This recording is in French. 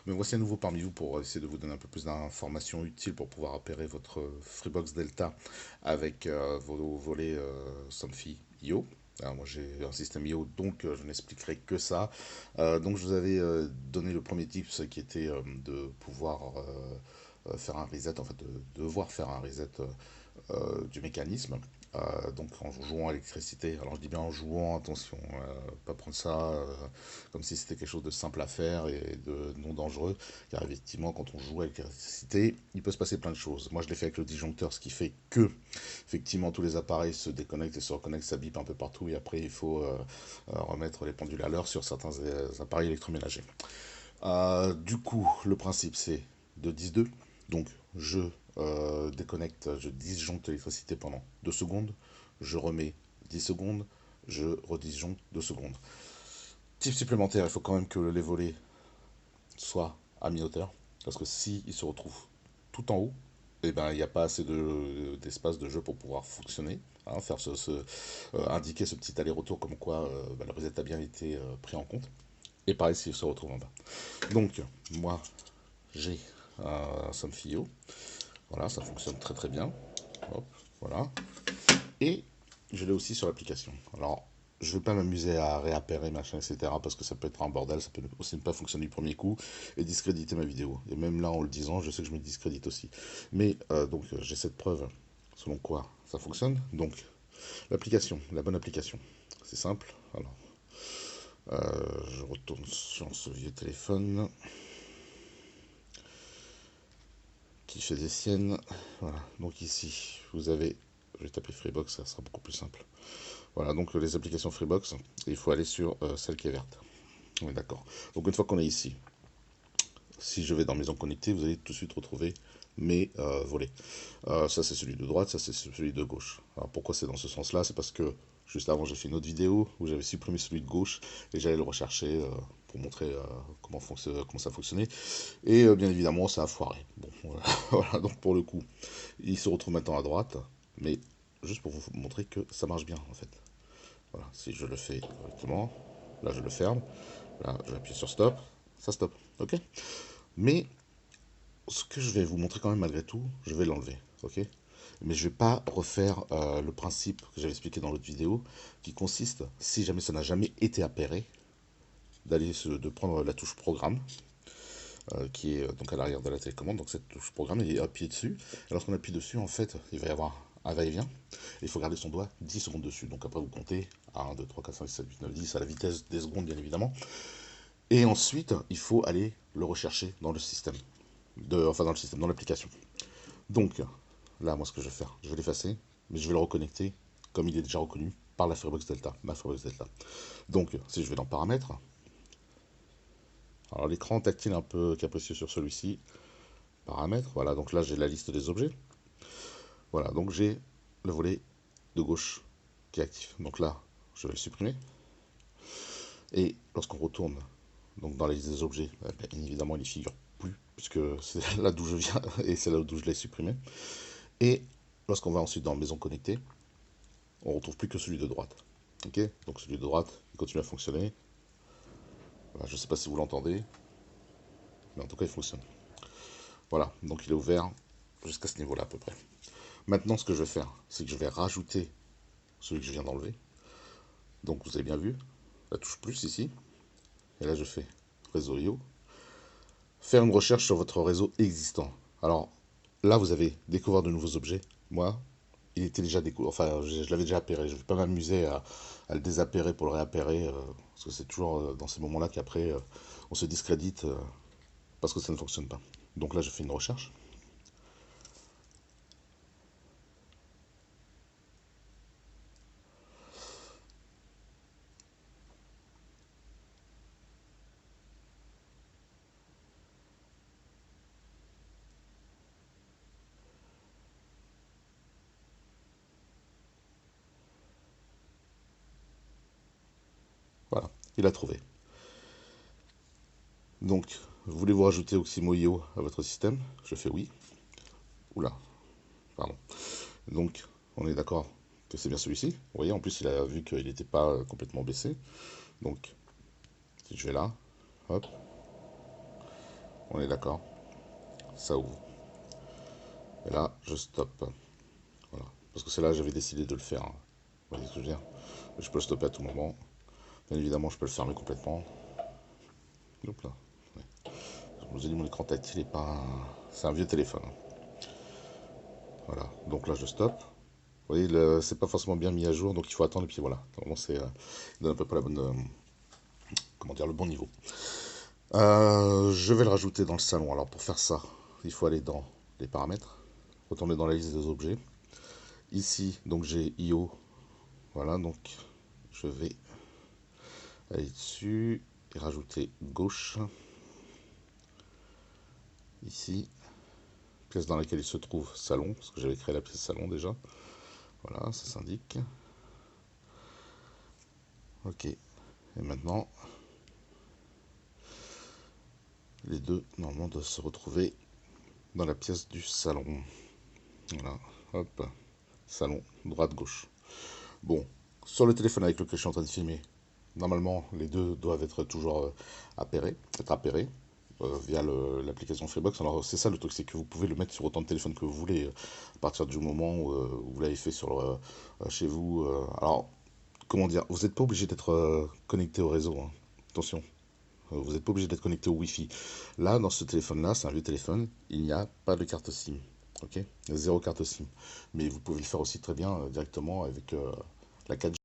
Mais voici à nouveau parmi vous pour essayer de vous donner un peu plus d'informations utiles pour pouvoir appairer votre Freebox Delta avec vos volets Somfy IO. Alors moi j'ai un système IO donc je n'expliquerai que ça. Donc je vous avais donné le premier tip, ce qui était de pouvoir faire un reset, en fait de devoir faire un reset du mécanisme. Donc en jouant à l'électricité, alors je dis bien en jouant, attention, pas prendre ça comme si c'était quelque chose de simple à faire et de non dangereux, car effectivement quand on joue à l'électricité, il peut se passer plein de choses. Moi je l'ai fait avec le disjoncteur, ce qui fait que effectivement tous les appareils se déconnectent et se reconnectent, ça bip un peu partout et après il faut remettre les pendules à l'heure sur certains appareils électroménagers. Du coup, le principe c'est de 10-2. Donc, je déconnecte, je disjoncte l'électricité pendant 2 secondes. Je remets 10 secondes. Je redisjoncte 2 secondes. Type supplémentaire, il faut quand même que les volets soient à mi-hauteur. Parce que si ils se retrouvent tout en haut, eh ben, il n'y a pas assez d'espace de jeu pour pouvoir fonctionner. Hein, faire indiquer ce petit aller-retour comme quoi le reset a bien été pris en compte. Et pareil s'il se retrouve en bas. Donc, moi, j'ai un Somfio. Voilà, ça fonctionne très très bien. Hop, voilà. Et je l'ai aussi sur l'application. Alors, je ne vais pas m'amuser à réappairer, machin, etc. Parce que ça peut être un bordel, ça peut aussi ne pas fonctionner du premier coup et discréditer ma vidéo. Et même là, en le disant, je sais que je me discrédite aussi. Mais donc, j'ai cette preuve selon quoi ça fonctionne. Donc, l'application, la bonne application. C'est simple. Alors, je retourne sur ce vieux téléphone qui fait des siennes. Voilà, donc ici, vous avez, je vais taper Freebox, ça sera beaucoup plus simple. Voilà, donc les applications Freebox, il faut aller sur celle qui est verte. On est d'accord. Donc une fois qu'on est ici, si je vais dans Maison connectée, vous allez tout de suite retrouver mes volets. Ça c'est celui de droite, ça c'est celui de gauche. Alors pourquoi c'est dans ce sens-là? C'est parce que juste avant j'ai fait une autre vidéo où j'avais supprimé celui de gauche et j'allais le rechercher pour montrer comment ça fonctionnait. Et bien évidemment ça a foiré. Bon, voilà, donc pour le coup, il se retrouve maintenant à droite, mais juste pour vous montrer que ça marche bien en fait. Voilà, si je le fais correctement, là je le ferme, là je vais appuyer sur stop, ça stop, ok. Mais ce que je vais vous montrer quand même malgré tout, je vais l'enlever, ok. Mais je vais pas refaire le principe que j'avais expliqué dans l'autre vidéo, qui consiste, si jamais ça n'a jamais été appairé, de prendre la touche programme, qui est donc à l'arrière de la télécommande, donc cette touche programme, et appuyer dessus. Et lorsqu'on appuie dessus, en fait, il va y avoir un va-et-vient. Il faut garder son doigt 10 secondes dessus. Donc après, vous comptez 1, 2, 3, 4, 5, 6, 7, 8, 9, 10 à la vitesse des secondes, bien évidemment. Et ensuite, il faut aller le rechercher dans le système. Enfin, dans le système, dans l'application. Donc, là, moi, ce que je vais faire, je vais l'effacer, mais je vais le reconnecter comme il est déjà reconnu par la Freebox Delta, ma Freebox Delta. Donc, si je vais dans Paramètres, alors l'écran tactile un peu capricieux sur celui-ci, Paramètres, voilà, donc là j'ai la liste des objets. Voilà, donc j'ai le volet de gauche qui est actif. Donc là, je vais le supprimer. Et lorsqu'on retourne donc dans la liste des objets, bien évidemment, il n'y figure plus, puisque c'est là d'où je viens et c'est là d'où je l'ai supprimé. Et lorsqu'on va ensuite dans Maison connectée, on retrouve plus que celui de droite. Ok. Donc celui de droite, il continue à fonctionner. Voilà, je ne sais pas si vous l'entendez, mais en tout cas, il fonctionne. Voilà, donc il est ouvert jusqu'à ce niveau-là à peu près. Maintenant, ce que je vais faire, c'est que je vais rajouter celui que je viens d'enlever. Donc vous avez bien vu, la touche plus ici. Et là, je fais réseau IO. Faire une recherche sur votre réseau existant. Alors là, vous avez découvert de nouveaux objets. Moi, il était déjà découvert. Enfin, je l'avais déjà appairé. Je ne vais pas m'amuser à le désappairer pour le réappairer. Parce que c'est toujours dans ces moments-là qu'après, on se discrédite parce que ça ne fonctionne pas. Donc là, je fais une recherche. Voilà, il a trouvé. Donc, voulez-vous rajouter Oximo IO à votre système? Je fais oui. Oula, pardon. Donc, on est d'accord que c'est bien celui-ci. Vous voyez, en plus, il a vu qu'il n'était pas complètement baissé. Donc, si je vais là, hop, On est d'accord. Ça ouvre. Et là, je stoppe. Voilà. Parce que c'est là que j'avais décidé de le faire, hein. Vous voyez ce que je veux dire? Je peux le stopper à tout moment. Bien évidemment, je peux le fermer complètement. Hop là. Ouais. Je vous ai dit, mon écran tactile est pas un... C'est un vieux téléphone, hein. Voilà. Donc là, je stoppe. Vous voyez, c'est pas forcément bien mis à jour, donc il faut attendre. Et puis voilà. Normalement, il donne à peu près la bonne, comment dire, le bon niveau. Je vais le rajouter dans le salon. Alors pour faire ça, il faut aller dans les paramètres, retourner dans la liste des objets. Ici, donc j'ai IO. Voilà, donc je vais aller dessus et rajouter gauche. Ici, pièce dans laquelle il se trouve salon, parce que j'avais créé la pièce salon déjà. Voilà, ça s'indique. Ok. Et maintenant, les deux, normalement, doivent se retrouver dans la pièce du salon. Voilà, hop, salon, droite-gauche. Bon, sur le téléphone avec lequel je suis en train de filmer, normalement, les deux doivent être toujours être appairés via l'application Freebox. Alors, c'est ça le truc, c'est que vous pouvez le mettre sur autant de téléphones que vous voulez à partir du moment où vous l'avez fait chez vous. Alors, comment dire, vous n'êtes pas obligé d'être connecté au réseau, hein. Attention, vous n'êtes pas obligé d'être connecté au Wi-Fi. Là, dans ce téléphone-là, c'est un vieux téléphone, il n'y a pas de carte SIM. Ok? Zéro carte SIM. Mais vous pouvez le faire aussi très bien directement avec la 4G.